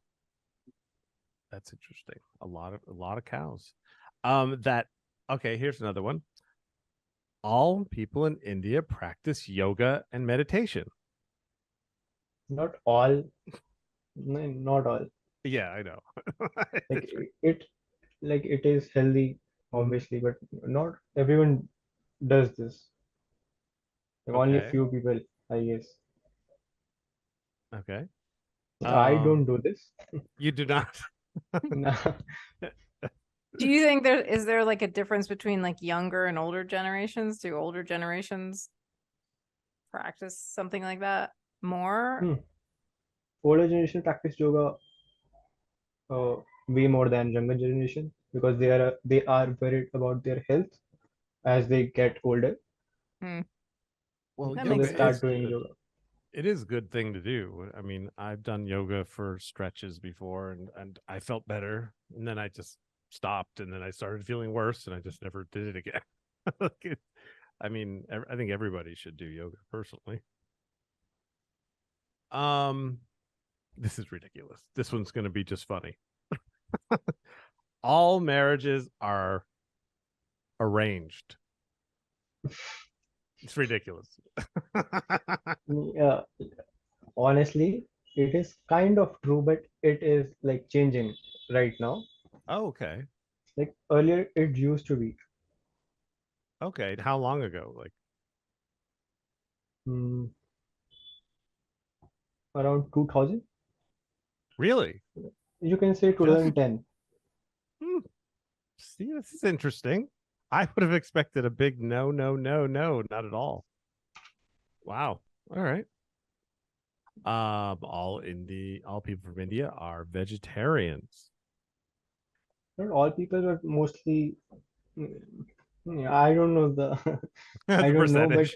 S1: that's interesting. A lot of cows. That okay. Here's another one. All people in India practice yoga and meditation.
S3: Not all. No, not all.
S1: Yeah, I know.
S3: Like
S1: It's right.
S3: it is healthy, obviously, but not everyone does this. Like only
S1: Okay.
S3: few people, I guess.
S1: Okay.
S3: I don't do this.
S1: You do not.
S3: Nah.
S2: Do you think there like a difference between like younger and older generations? Do older generations practice something like that more?
S3: Hmm. Older generation practice yoga uh, way more than younger generation because they are worried about their health as they get older,
S2: Hmm,
S1: Well,
S2: that
S3: so they
S2: makes
S1: yoga
S2: sense.
S1: is
S3: start doing
S1: good.
S3: yoga.
S1: It is a good thing to do. I mean, I've done yoga for stretches before and I felt better. And then I just stopped and then I started feeling worse and I just never did it again. I mean, I think everybody should do yoga personally. Um, this is ridiculous. This one's going to be just funny. All marriages are arranged. It's ridiculous.
S3: Yeah, honestly, it is kind of true, but it is like changing right now.
S1: Oh, okay.
S3: Like earlier, it used to be
S1: Okay. How long ago? Like
S3: mm, around 2000.
S1: really?
S3: You can say
S1: Just
S3: 2010.
S1: hmm, see, this is interesting. I would have expected a big no, no, no, no, not at all. Wow. All right. All people from India are vegetarians.
S3: Not all people, but mostly. mm, yeah, I don't know the. I
S1: The
S3: don't know, but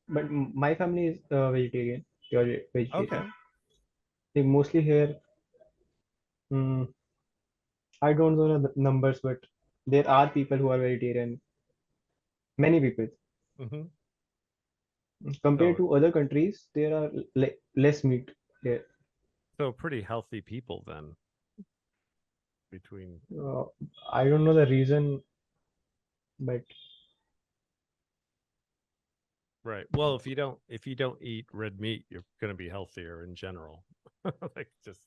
S1: percentage.
S3: my family is vegetarian, pure vegetarian.
S1: Okay.
S3: They mostly here. Mm, I don't know the numbers, but there are people who are vegetarian. Many people.
S1: Hmm.
S3: Compared
S1: So
S3: to other countries, there are less meat here.
S1: so pretty healthy people then between
S3: Uh, I don't know the reason, but
S1: right. Well, if you don't eat red meat, you're gonna be healthier in general. Like just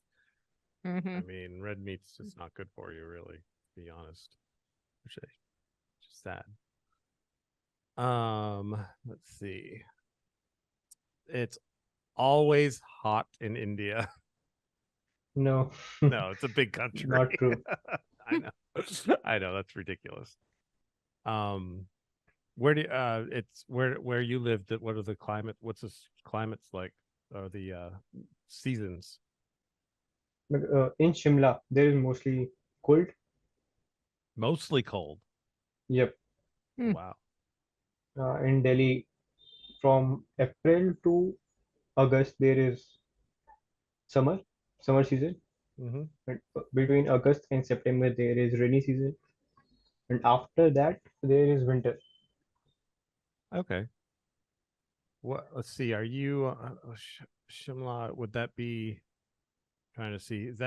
S2: Hmm.
S1: I mean, red meat's just not good for you really. to be honest. Which is sad. Let's see. It's always hot in India.
S3: No,
S1: No, it's a big country.
S3: not true.
S1: I know. I know that's ridiculous. Where do it's where you live? What are the climate? What's the climates like? Or the seasons?
S3: But, in Shimla, there is mostly cold.
S1: Mostly cold.
S3: Yep.
S2: Hmm.
S1: Wow.
S3: In Delhi, from April to August, there is summer season.
S1: Mm-hmm.
S3: And between August and September, there is rainy season. And after that, there is winter.
S1: Okay. What? Let's see. Are you Shimla? Would that be? Trying to see. Is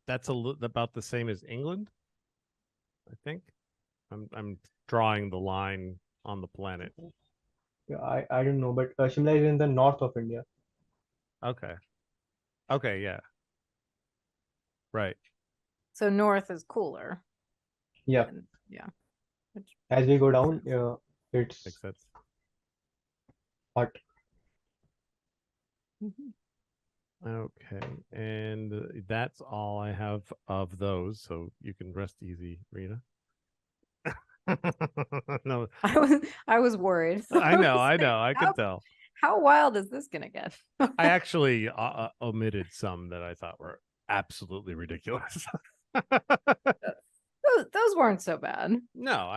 S1: that's about the same as England? I think. I'm drawing the line on the planet.
S3: Yeah, I don't know, but Shimla is in the north of India.
S1: Okay. Okay. Yeah. Right.
S2: So north is cooler.
S3: Yeah.
S2: And yeah. Which
S3: As we go
S2: makes
S3: down,
S2: sense.
S3: it's
S1: Makes sense.
S3: hot.
S2: Mhm.
S1: Okay. And that's all I have of those. So you can rest easy, Rena. No,
S2: I was worried.
S1: I know.
S2: was
S1: I
S2: like,
S1: know. I can tell.
S2: how wild is this gonna get?
S1: I actually omitted some that I thought were absolutely ridiculous.
S2: Those weren't so bad.
S1: No,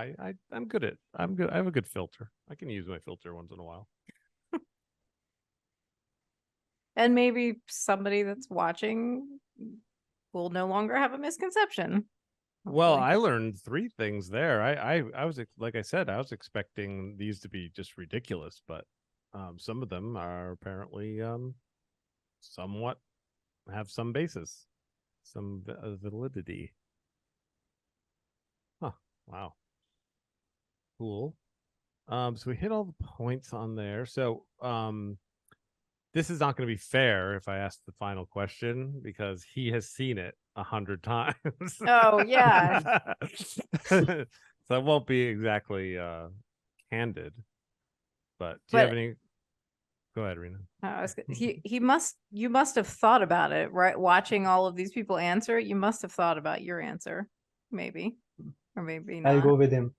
S1: I'm good at I'm good. I have a good filter. I can use my filter once in a while.
S2: And maybe somebody that's watching will no longer have a misconception.
S1: Well,
S2: Hopefully.
S1: I learned 3 things there. I was like I said, I was expecting these to be just ridiculous, but some of them are apparently somewhat have some basis, some validity. Huh. Wow. Cool. So we hit all the points on there. So this is not going to be fair if I ask the final question because he has seen it 100 times.
S2: Oh yeah.
S1: So it won't be exactly candid. But do you have
S2: But
S1: any? Go ahead, Rena.
S2: you must have thought about it, right? Watching all of these people answer, you must have thought about your answer, maybe, or maybe
S3: I'll
S2: not.
S3: go with him.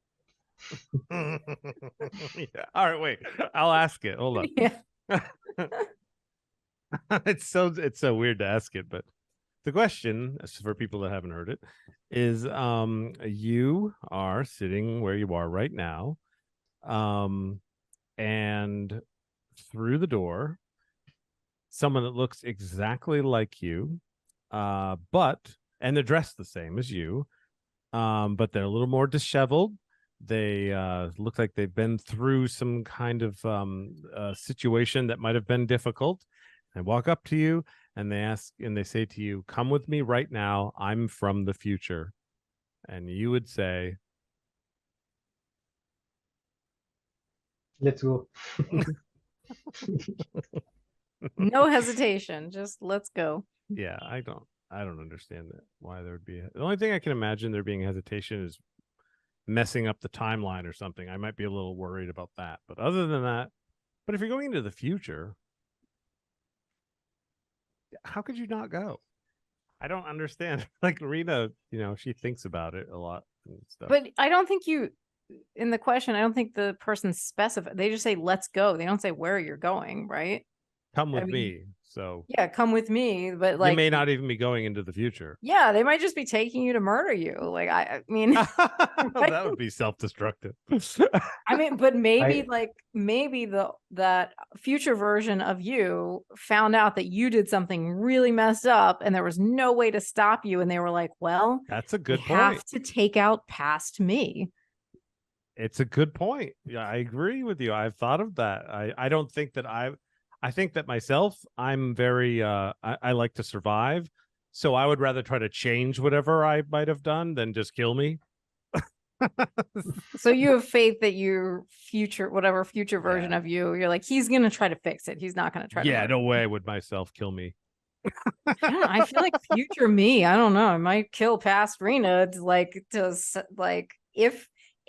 S1: Yeah. All right, wait. I'll ask it. Hold on.
S2: Yeah.
S1: It's so weird to ask it, but the question, for people that haven't heard it, is you are sitting where you are right now, and through the door, someone that looks exactly like you, and they're dressed the same as you, but they're a little more disheveled. They look like they've been through some kind of situation that might have been difficult. They walk up to you and they say to you, "Come with me right now. I'm from the future." And you would say,
S3: Let's go.
S2: No hesitation, just let's go.
S1: "Yeah, I don't understand that. Why there would be the only thing I can imagine there being hesitation is messing up the timeline or something. I might be a little worried about that. But other than that, but if you're going into the future, how could you not go? I don't understand. Like Rena, she thinks about it a lot and stuff.
S2: But I don't think in the question, I don't think the person specified. They just say, let's go. They don't say where you're going, right?
S1: Come with
S2: I mean,
S1: me. So
S2: yeah, come with me. But
S1: you
S2: like,
S1: may not even be going into the future.
S2: yeah, they might just be taking you to murder you. Like, I mean,
S1: That would be self-destructive.
S2: but maybe
S3: I
S2: maybe that future version of you found out that you did something really messed up and there was no way to stop you. And they were like, well,
S1: That's a good
S2: we have
S1: point.
S2: to take out past me.
S1: It's a good point. Yeah, I agree with you. I've thought of that. I don't think that I think that myself, I'm very I like to survive. So I would rather try to change whatever I might have done than just kill me.
S2: So you have faith that your whatever future version
S1: Yeah.
S2: of you, you're like, he's gonna try to fix it. He's not gonna try to
S1: Yeah,
S2: murder
S1: no
S2: me.
S1: way would myself kill me.
S2: I don't know, I feel like future me, I don't know, I might kill past Rena like if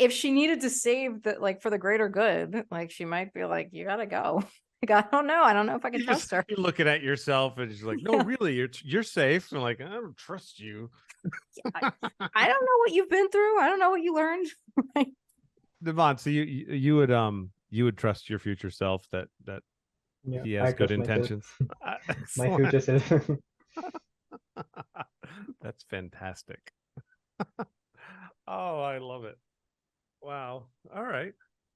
S2: she needed to save the like for the greater good, like she might be like, you gotta go. Like, I don't know if I can trust her.
S1: You're looking at yourself and you're like, no, really, you're safe. I'm like, I don't trust you.
S2: I don't know what you've been through. I don't know what you learned.
S1: Devon, so you would trust your future self that
S3: Yeah,
S1: he
S3: I
S1: has good
S3: trust myself.
S1: intentions.
S3: My future self.
S1: That's fantastic. Oh, I love it. Wow. All right.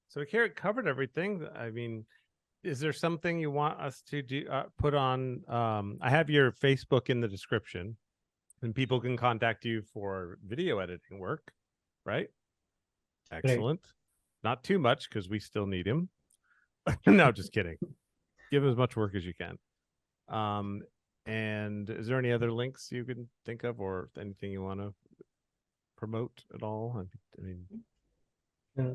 S1: So we covered everything. I mean, is there something you want us to do? Put on? I have your Facebook in the description, and people can contact you for video editing work, right?
S3: Right.
S1: Excellent. Not too much because we still need him. No, just kidding. Give him as much work as you can. And is there any other links you can think of, or anything you want to promote at all? I mean,
S3: Yeah.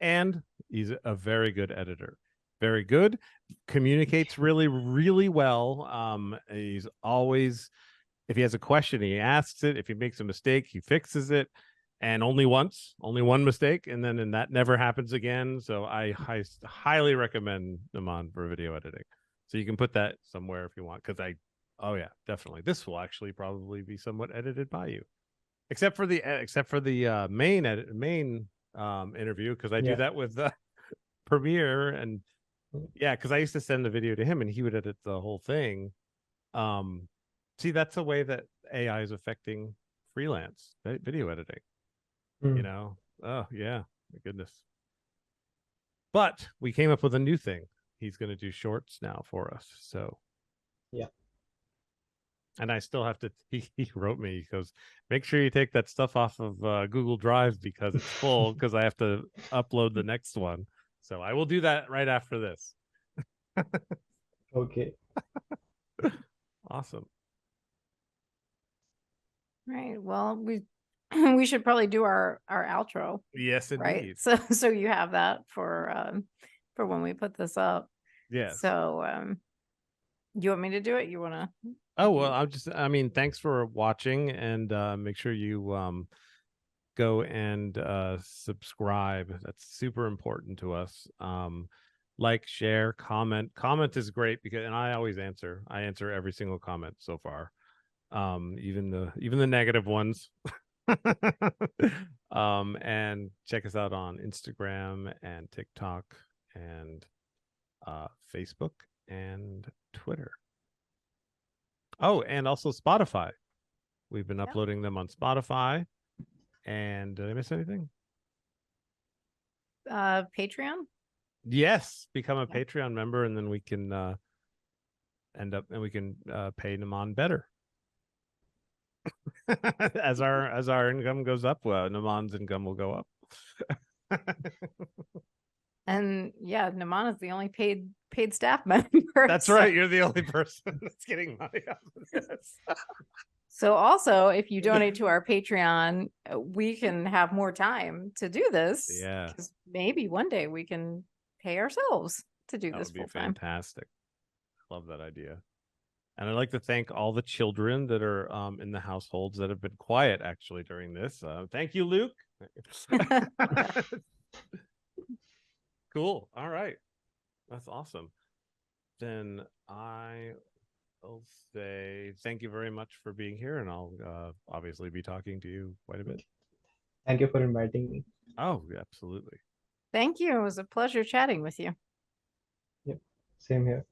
S1: and he's a very good editor. Very good. Communicates really, really well. He's always, if he has a question, he asks it. If he makes a mistake, he fixes it. And only once, only one mistake, and that never happens again. So I highly recommend Naman for video editing. So you can put that somewhere if you want, because oh yeah, definitely. This will actually probably be somewhat edited by you, except for the main interview, because I do
S3: Yeah.
S1: that with Premiere, and yeah, because I used to send the video to him and he would edit the whole thing. See, that's a way that AI is affecting freelance video editing. You
S3: Mm.
S1: know, oh yeah, my goodness. But we came up with a new thing. He's going to do shorts now for us. So
S3: Yeah.
S1: and I still have to. He wrote me. He goes, make sure you take that stuff off of Google Drive because it's full. Because I have to upload the next one. So I will do that right after this.
S3: Okay.
S1: Awesome.
S2: Right. Well, we should probably do our outro,
S1: Yes,
S2: right?
S1: indeed.
S2: So you have that for when we put this up.
S1: Yes.
S2: So you want me to do it? You want to?
S1: Oh well, I mean, thanks for watching, and make sure you go and subscribe. That's super important to us. Like, share, comment. Comment is great because, and I always answer. I answer every single comment so far. Even the negative ones. And check us out on Instagram and TikTok and Facebook and Twitter. Oh, and also Spotify. We've been uploading them on Spotify. And did I miss anything?
S2: Patreon.
S1: Yes, become a Patreon member, and then we can pay Naman better. as our income goes up, well, Naman's income will go up.
S2: And yeah, Naman is the only paid staff member.
S1: That's right. You're the only person that's getting money off of this.
S2: So also, if you donate to our Patreon, we can have more time to do this.
S1: Yeah.
S2: Because maybe one day we can pay ourselves to do this full time.
S1: Fantastic. Love that idea. And I'd like to thank all the children that are in the households that have been quiet actually during this. Thank you, Luke. Cool. All right. That's awesome. Then I will say thank you very much for being here, and I'll obviously be talking to you quite a bit.
S3: Thank you for inviting me.
S1: Oh, absolutely.
S2: Thank you. It was a pleasure chatting with you.
S3: Yep. Same here.